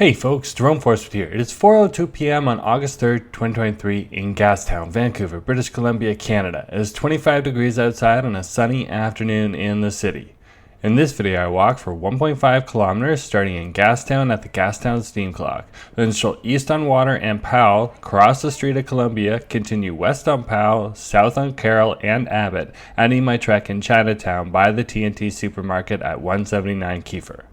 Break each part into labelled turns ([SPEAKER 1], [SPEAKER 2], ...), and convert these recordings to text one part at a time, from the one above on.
[SPEAKER 1] Hey folks, Jerome Forestwood here. It is 4:02 p.m. on August 3rd, 2023 in Gastown, Vancouver, British Columbia, Canada. It is 25 degrees outside on a sunny afternoon in the city. In this video I walked for 1.5 kilometers starting in Gastown at the Gastown Steam Clock, then stroll east on Water and Powell, cross the street at Columbia, continue west on Powell, south on Carroll and Abbott, ending my trek in Chinatown by the TNT supermarket at 179 Kiefer.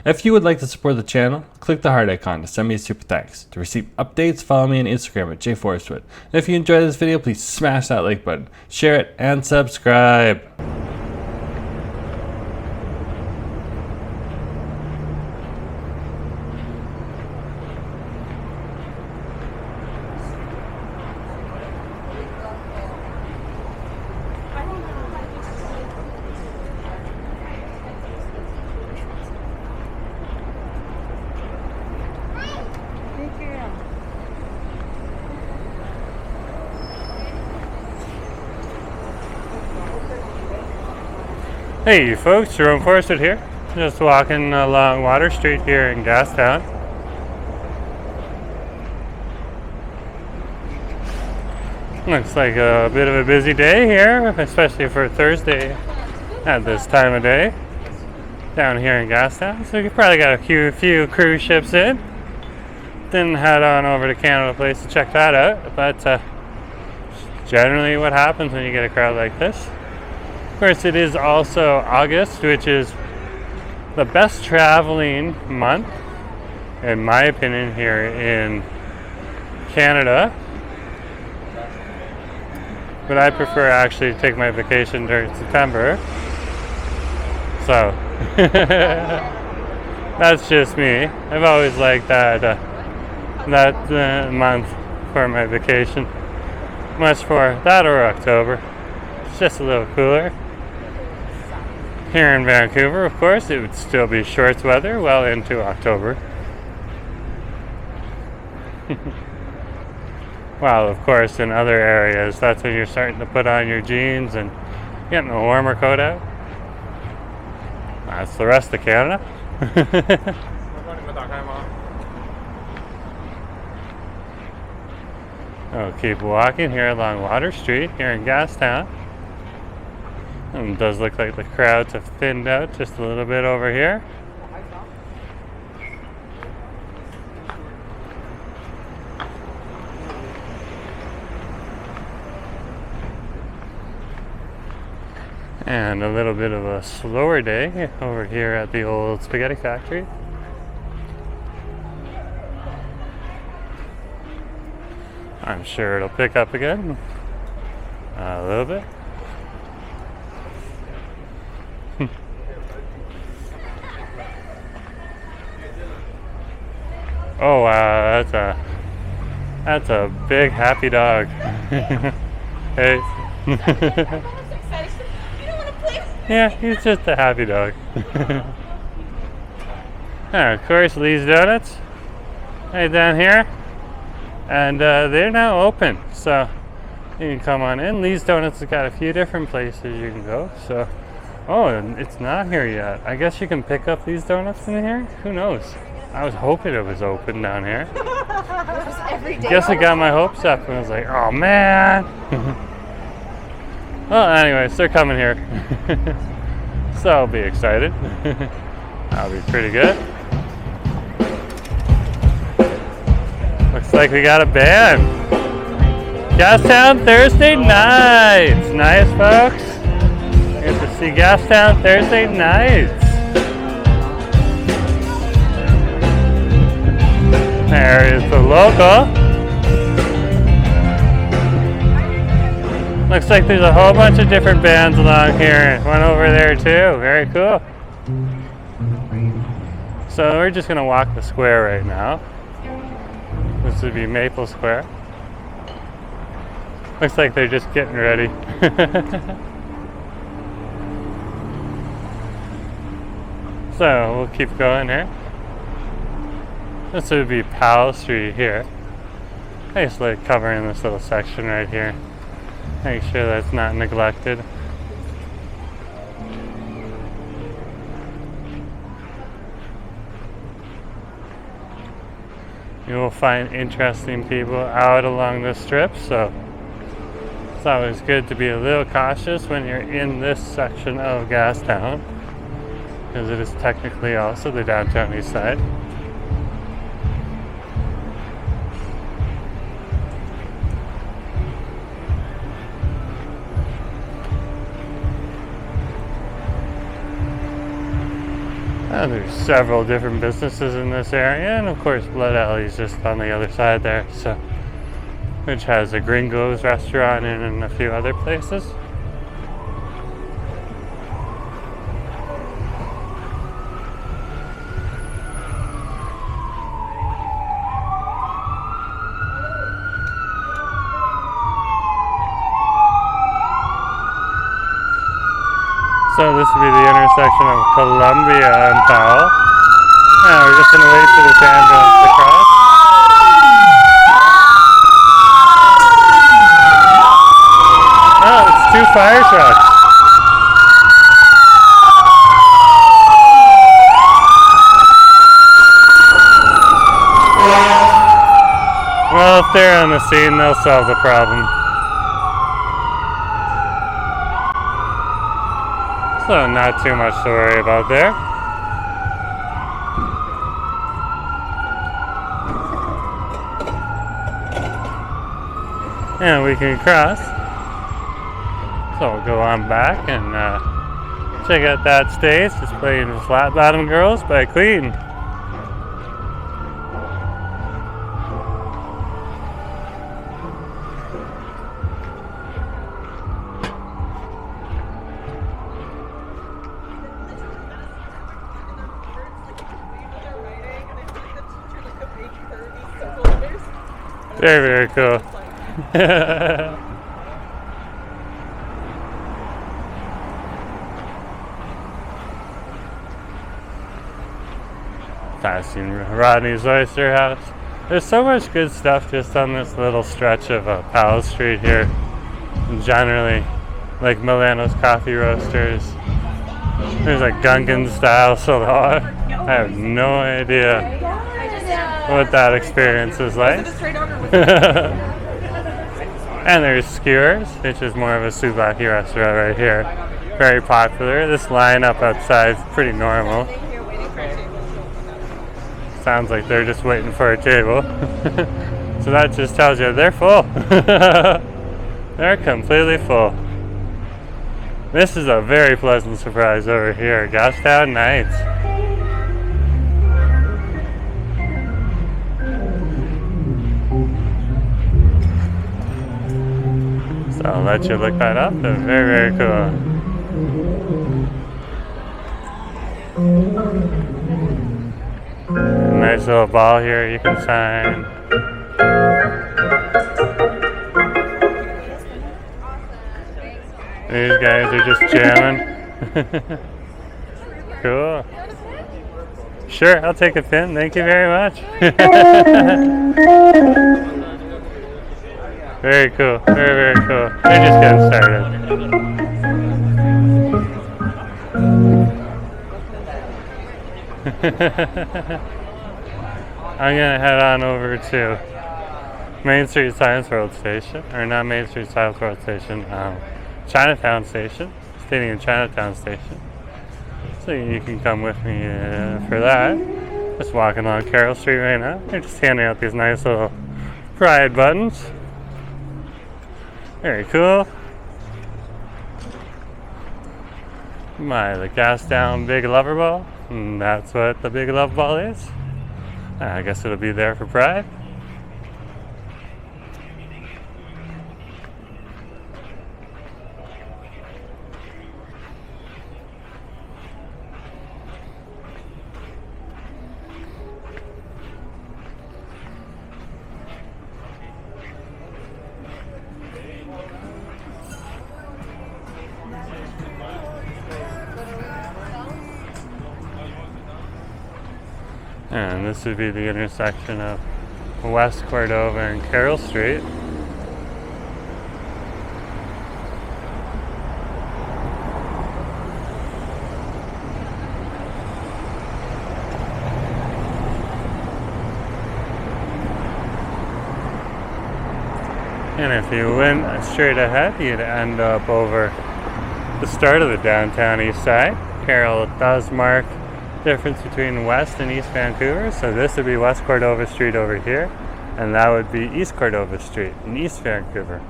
[SPEAKER 1] If you would like to support the channel, click the heart icon to send me a super thanks. To receive updates, follow me on Instagram at jforestwood. And if you enjoyed this video, please smash that like button, share it, and subscribe.
[SPEAKER 2] Hey folks, Jerome Forestwood here. Just walking along Water Street here in Gastown. Looks like a bit of a busy day here, especially for Thursday at this time of day down here in Gastown. So you probably got a few cruise ships in. Didn't head on over to Canada Place to check that out, but generally what happens when you get a crowd like this. Of course, it is also August, which is the best traveling month, in my opinion, here in Canada. But I prefer actually to take my vacation during September. So, that's just me. I've always liked that month for my vacation. Much for that or October. It's just a little cooler. Here in Vancouver, of course, it would still be shorts weather well into October. While, of course, in other areas, that's when you're starting to put on your jeans and getting a warmer coat out. That's the rest of Canada. I'll keep walking here along Water Street here in Gastown. And it does look like the crowds have thinned out just a little bit over here. And a little bit of a slower day over here at the old spaghetti factory. I'm sure it'll pick up again a little bit. Oh wow, that's a big happy dog. Hey. Yeah, he's just a happy dog. And of course, Lee's Donuts right down here, and they're now open, so you can come on in. Lee's Donuts has got a few different places you can go. So, oh, it's not here yet. I guess you can pick up these donuts in here. Who knows? I was hoping it was open down here. Guess I got my hopes up and I was like, oh man. Well, anyways, they're coming here. So I'll be excited. That'll be pretty good. Looks like we got a band. Gastown Thursday nights. Nice, folks. Get to see Gastown Thursday nights. There is the local. Looks like there's a whole bunch of different bands along here. One over there too. Very cool. So we're just going to walk the square right now. This would be Maple Square. Looks like they're just getting ready. So we'll keep going here. This would be Powell Street here. I just like covering this little section right here. Make sure that's not neglected. you will find interesting people out along the strip, so it's always good to be a little cautious when you're in this section of Gastown, because it is technically also the downtown east side. There's several different businesses in this area, and of course Blood Alley is just on the other side there, so which has a Gringo's restaurant and a few other places. So this would be the intersection of Columbia and Powell. Now we're just going to wait for this ambulance to cross. Oh, it's 2 fire trucks. Well, if they're on the scene, they'll solve the problem. So not too much to worry about there. And we can cross. So we'll go on back and check out that stage. Just playing Flat Bottom Girls by Queen. Very, very cool. Passing Rodney's Oyster House. There's so much good stuff just on this little stretch of Powell Street here. Generally, like Milano's Coffee Roasters. There's a Gungan style salon. I have no idea what that experience is like. And there's Skewers, which is more of a souvlaki restaurant right here. Very popular. This lineup outside is pretty normal. Sounds like they're just waiting for a table. So that just tells you they're full. They're completely full. This is a very pleasant surprise over here. Gastown Nights. So I'll let you look that up. It's very, very cool. Nice little ball here you can sign. These guys are just jamming. Cool. Sure, I'll take a pin. Thank you very much. Very cool. Very, very cool. They're just getting started. I'm gonna head on over to Main Street Science World Station, or not Main Street Science World Station, Chinatown Station, Stadium Chinatown Station. So you can come with me for that. Just walking along Carroll Street right now. They're just handing out these nice little pride buttons. Very cool. The Gastown Big Lover Ball. And that's what the Big Love Ball is. I guess it'll be there for Pride. And this would be the intersection of West Cordova and Carroll Street. And if you went straight ahead, you'd end up over the start of the downtown east side. Carroll does mark difference between West and East Vancouver, so this would be West Cordova Street over here, and that would be East Cordova Street in East Vancouver.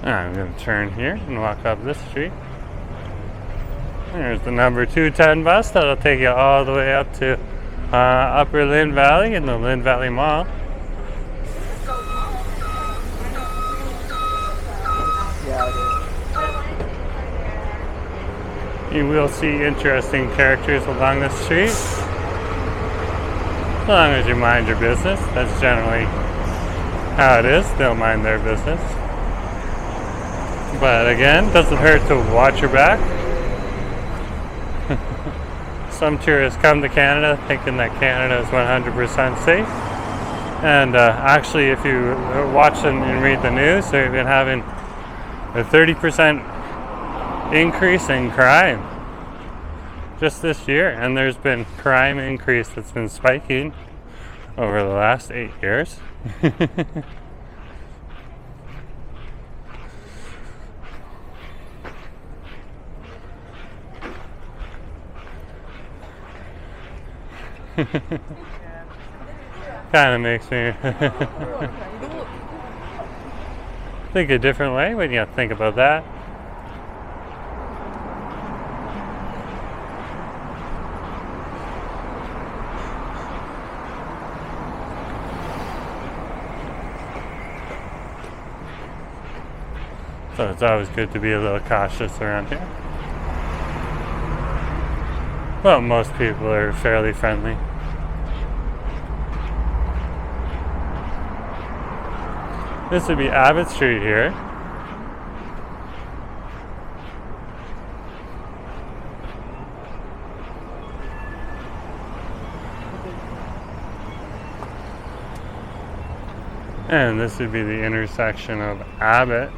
[SPEAKER 2] I'm going to turn here and walk up this street. There's the number 210 bus that'll take you all the way up to Upper Lynn Valley and the Lynn Valley Mall. You will see interesting characters along the street. As long as you mind your business, that's generally how it is. They'll mind their business. But again, doesn't hurt to watch your back. Some tourists come to Canada thinking that Canada is 100% safe. And actually, if you watch and read the news, they've been having a 30% increase in crime just this year. And there's been crime increase that's been spiking over the last 8 years. Kind of makes me think a different way when you think about that. So it's always good to be a little cautious around here. Well, most people are fairly friendly. This would be Abbott Street here. And this would be the intersection of Abbott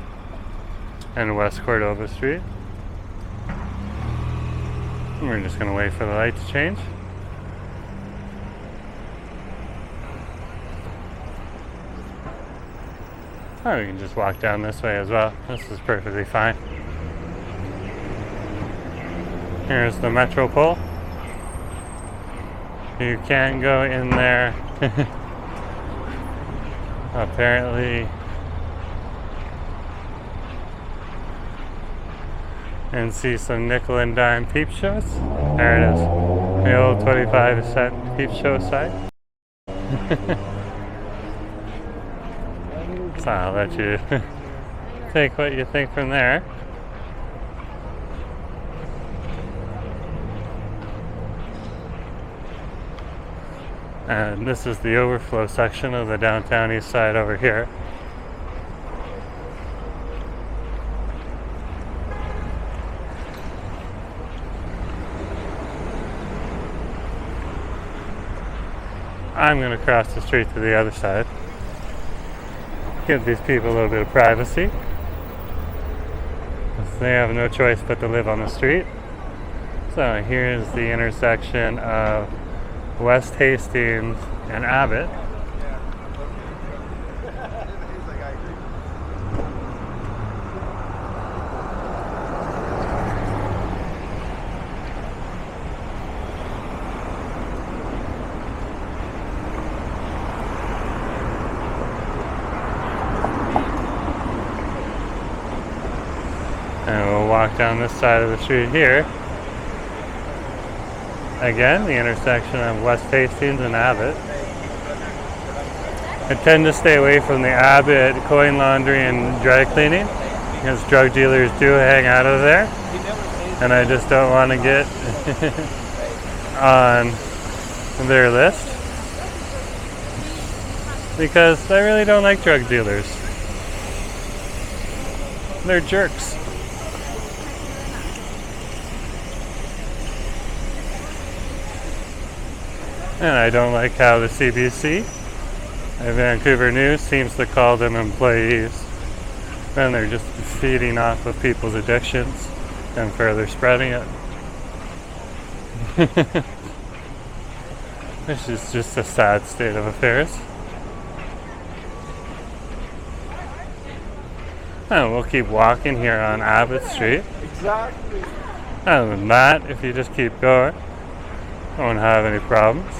[SPEAKER 2] and West Cordova Street. We're just going to wait for the light to change. Oh, we can just walk down this way as well. This is perfectly fine. Here's the Metro pole. You can go in there. Apparently. And see some nickel and dime peep shows. There it is. The old 25-cent peep show site. So I'll let you take what you think from there. And this is the overflow section of the downtown east side over here. I'm going to cross the street to the other side. Give these people a little bit of privacy. They have no choice but to live on the street. So here's the intersection of West Hastings and Abbott. And we'll walk down this side of the street here. Again, the intersection of West Hastings and Abbott. I tend to stay away from the Abbott coin laundry and dry cleaning because drug dealers do hang out of there. And I just don't want to get on their list because I really don't like drug dealers. They're jerks. And I don't like how the CBC and Vancouver News seems to call them employees. Then they're just feeding off of people's addictions and further spreading it. This is just a sad state of affairs. And we'll keep walking here on Abbott Street.
[SPEAKER 3] Exactly.
[SPEAKER 2] Other than that, if you just keep going, won't have any problems.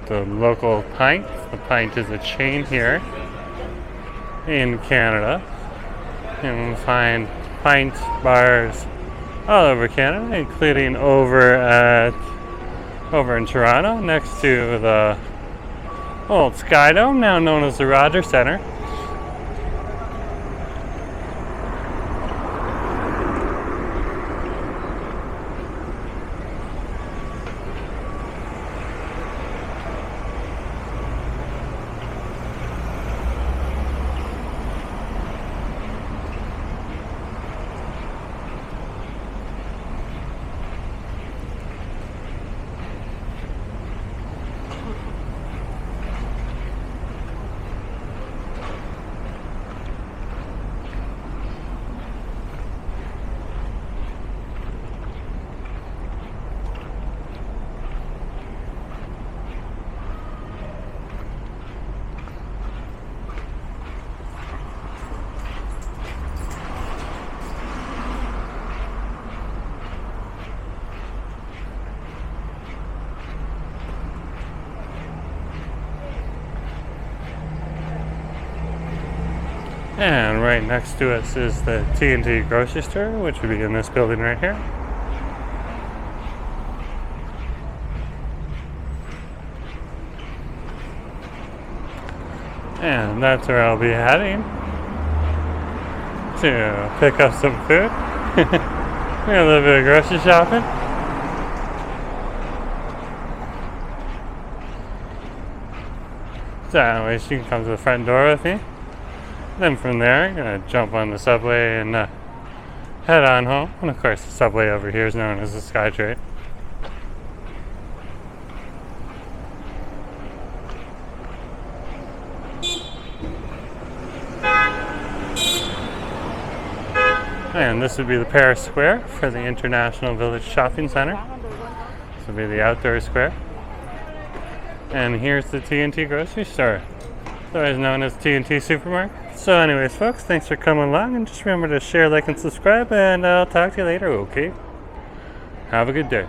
[SPEAKER 2] The local pint. The pint is a chain here in Canada. And we'll find pint bars all over Canada, including over in Toronto, next to the old Sky Dome, now known as the Rogers Centre. And right next to us is the T&T grocery store, which would be in this building right here. And that's where I'll be heading to pick up some food. A little bit of grocery shopping. So anyway, she can come to the front door with me. Then from there, I'm going to jump on the subway and head on home. And of course, the subway over here is known as the SkyTrain. And this would be the Paris Square for the International Village Shopping Center. This would be the outdoor square. And here's the T&T grocery store, otherwise known as T&T Supermarket. So anyways, folks, thanks for coming along, and just remember to share, like, and subscribe, and I'll talk to you later, okay? Have a good day.